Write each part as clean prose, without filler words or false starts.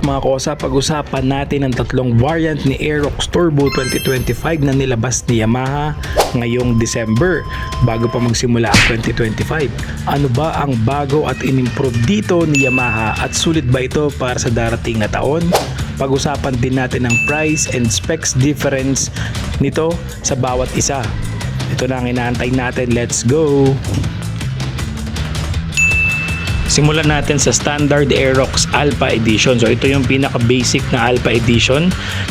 mga kosa, pag-usapan natin ang tatlong variant ni Aerox Turbo 2025 na nilabas ni Yamaha ngayong December bago pa magsimula ang 2025. Ano ba ang bago at in-improve dito ni Yamaha at sulit ba ito para sa darating na taon? Pag-usapan din natin ang price and specs difference nito sa bawat isa. Ito na ang inaantay natin, let's go! Simulan natin sa Standard Aerox Alpha Edition. So ito yung pinaka-basic na Alpha Edition.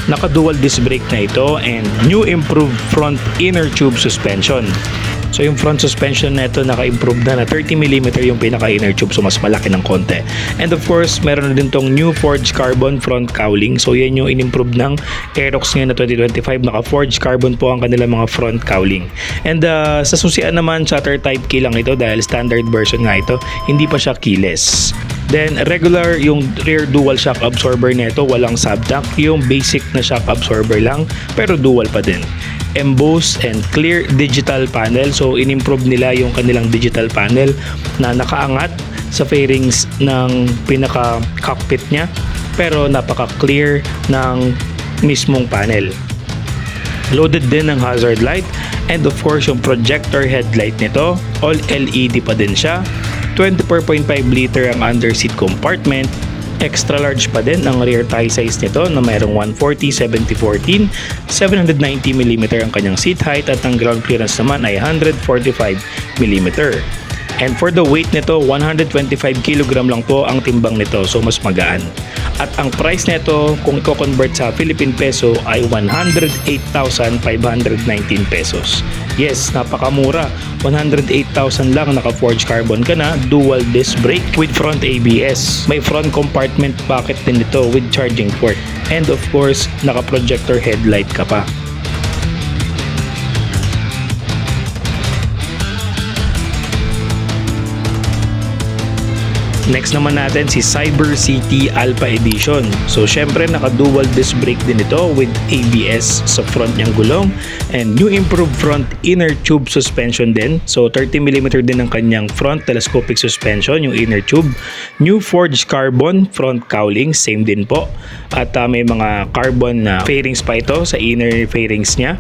Naka-dual disc brake na ito and new improved front inner tube suspension. So yung front suspension na ito naka-improve na 30mm yung pinaka-inner tube, so mas malaki ng konti. And of course, meron na din tong new forged carbon front cowling. So yan yung in-improve ng Aerox ngayon na 2025. Naka-forged carbon po ang kanilang mga front cowling. And sa susian naman, shutter type key lang ito dahil standard version nga ito. Hindi pa siya keyless. Then regular yung rear dual shock absorber nito, walang subtank. Yung basic na shock absorber lang pero dual pa din. Embossed and clear digital panel. So in-improve nila yung kanilang digital panel na nakaangat sa fairings ng pinaka cockpit niya pero napaka-clear ng mismong panel. Loaded din ng hazard light and of course yung projector headlight nito, all LED pa din siya. 24.5 liter ang under seat compartment. Extra large pa din ang rear thigh size nito na mayroong 140/70/14, 790mm ang kanyang seat height at ang ground clearance naman ay 145mm. And for the weight nito, 125 kg lang po ang timbang nito, so mas magaan. At ang price nito kung i-convert sa Philippine peso ay 108,519 pesos. Yes, napakamura. 108,000 lang, naka-forged carbon ka na, dual disc brake with front ABS. May front compartment pocket din ito with charging port. And of course, naka-projector headlight ka pa. Next naman natin si Cyber City Alpha Edition. So syempre naka-dual disc brake din ito with ABS sa front niyang gulong and new improved front inner tube suspension din. So 30mm din ang kanyang front telescopic suspension, yung inner tube. New forged carbon front cowling, same din po. At may mga carbon na fairings pa ito sa inner fairings niya.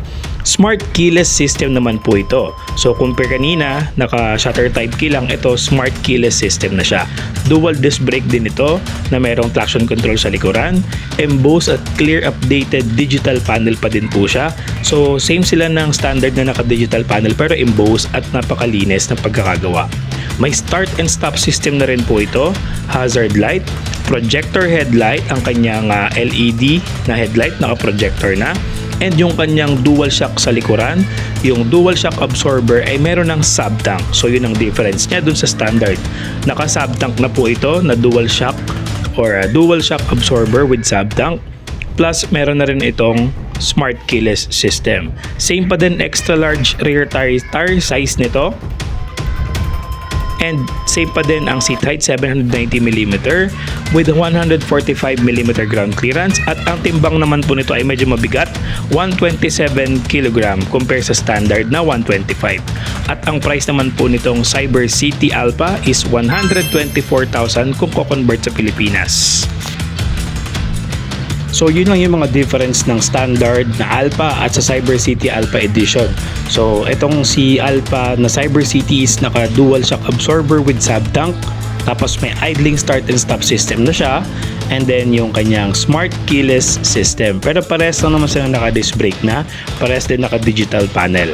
Smart keyless system naman po ito. So compare kanina, naka-shutter type key lang, ito smart keyless system na siya. Dual disc brake din ito na mayroong traction control sa likuran. Embossed at clear updated digital panel pa din po siya. So same sila ng standard na naka-digital panel pero embossed at napakalinis na pagkakagawa. May start and stop system na rin po ito. Hazard light, projector headlight, ang kanyang LED na headlight, naka-projector na. And yung kanyang dual shock sa likuran, yung dual shock absorber ay meron ng subtank. So yun ang difference niya dun sa standard. Naka-subtank na po ito na dual shock or dual shock absorber with subtank. Plus meron na rin itong smart keyless system. Same pa din extra large rear tire size nito. And same pa din ang seat height, 790mm with 145mm ground clearance. At ang timbang naman po nito ay medyo mabigat, 127 kg compare sa standard na 125. At ang price naman po nitong Cyber City Alpha is 124,000 kung ko-convert sa Pilipinas. So yun lang yung mga difference ng standard na Alpha at sa Cyber City Alpha Edition. So itong si Alpha na Cyber City is naka dual shock absorber with subtank. Tapos may idling start and stop system na siya. And then yung kanyang smart keyless system. Pero pares lang naman sila naka-disc brake na. Pares din naka-digital panel.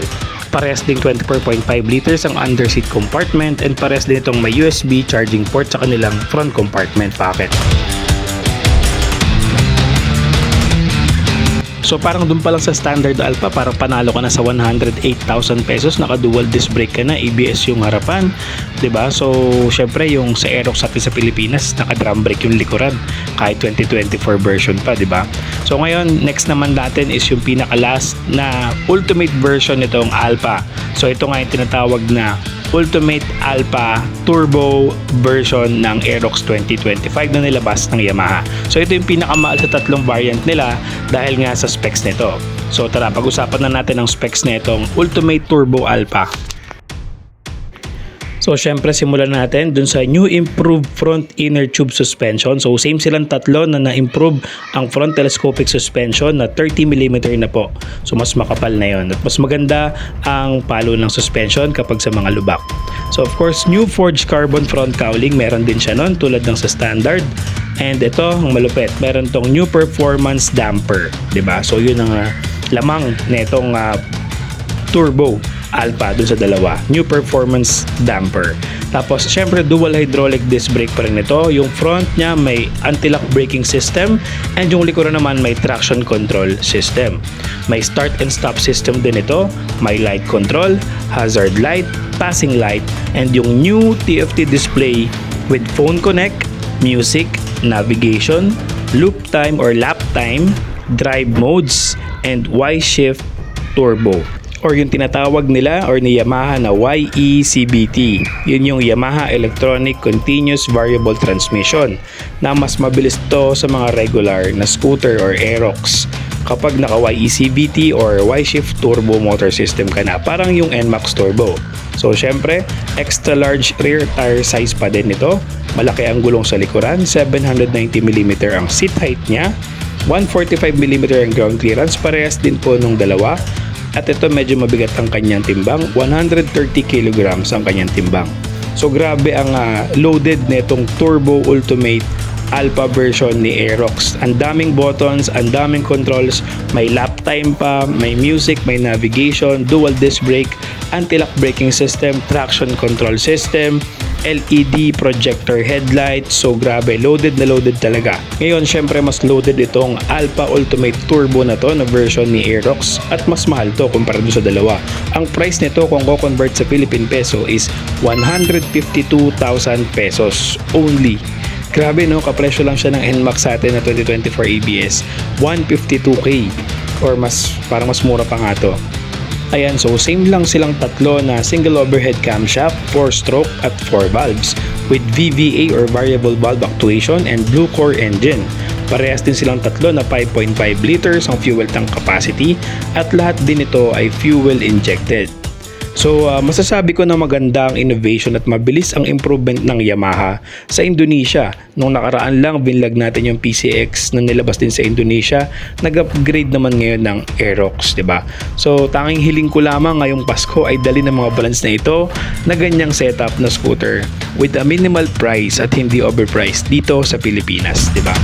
Pares din 24.5 liters ang under seat compartment. And pares din itong may USB charging port sa kanilang front compartment pocket. So parang dun pa lang sa standard Alpha, parang panalo ka na sa 108,000 pesos, naka dual disc brake ka na, ABS yung harapan, 'di ba? So syempre yung sa Aerox natin sa Pilipinas, naka drum brake yung likuran, kahit 2024 version pa, 'di ba? So ngayon, next naman natin is yung pinaka last na ultimate version nitong Alpha. So ito nga yung tinatawag na Ultimate Alpha Turbo version ng Aerox 2025 na nilabas ng Yamaha. So ito yung pinakamahal sa tatlong variant nila dahil nga sa specs nito. So tara, pag-usapan na natin ang specs nitong Ultimate Turbo Alpha. So, syempre, simulan natin dun sa new improved front inner tube suspension. So, same silang tatlo na na-improve ang front telescopic suspension na 30mm na po. So, mas makapal na yon at mas maganda ang palo ng suspension kapag sa mga lubak. So, of course, new forged carbon front cowling. Meron din siya nun tulad ng sa standard. And ito, ang malupit, meron tong new performance damper. 'Di ba? So, yun ang lamang netong turbo Alpha dun sa dalawa, new performance damper. Tapos syempre dual hydraulic disc brake pa rin ito. Yung front niya may anti-lock braking system and yung likuran naman may traction control system. May start and stop system din ito, may light control, hazard light, passing light, and yung new TFT display with phone connect, music, navigation, loop time or lap time, drive modes, and Y-shift turbo, or yung tinatawag nila or ni Yamaha na YECBT. Yun yung Yamaha Electronic Continuous Variable Transmission na mas mabilis to sa mga regular na scooter or Aerox kapag naka YECBT or Y-Shift Turbo Motor System ka na, parang yung NMAX Turbo. So syempre, extra large rear tire size pa din ito. Malaki ang gulong sa likuran, 790mm ang seat height niya, 145mm ang ground clearance, parehas din po nung dalawa. At ito medyo mabigat ang kanyang timbang, 130 kg ang kanyang timbang. So grabe ang loaded netong Turbo Ultimate Alpha version ni Aerox. Ang daming buttons, ang daming controls, may lap time pa, may music, may navigation, dual disc brake, anti-lock braking system, traction control system, LED projector headlight. So grabe, loaded na loaded talaga. Ngayon syempre mas loaded itong Alpha Ultimate Turbo na to na version ni Aerox at mas mahal to kumpara sa dalawa. Ang price nito kung ko-convert sa Philippine peso is 152,000 pesos only. Grabe no, kapresyo lang siya ng NMAX sa atin na 2024 ABS, 152k or parang mas mura pa nga to. Ayan, so same lang silang tatlo na single overhead camshaft, 4-stroke at 4 valves with VVA or variable valve actuation and blue core engine. Parehas din silang tatlo na 5.5 liters ang fuel tank capacity at lahat din ito ay fuel injected. So masasabi ko na maganda ang innovation at mabilis ang improvement ng Yamaha sa Indonesia. Nung nakaraan lang binlag natin yung PCX na nilabas din sa Indonesia, nag-upgrade naman ngayon ng Aerox, 'di ba? So tanging hiling ko lamang ngayong Pasko ay dali ng mga balance na ito na ganyang setup na scooter with a minimal price at hindi overpriced dito sa Pilipinas, 'di ba?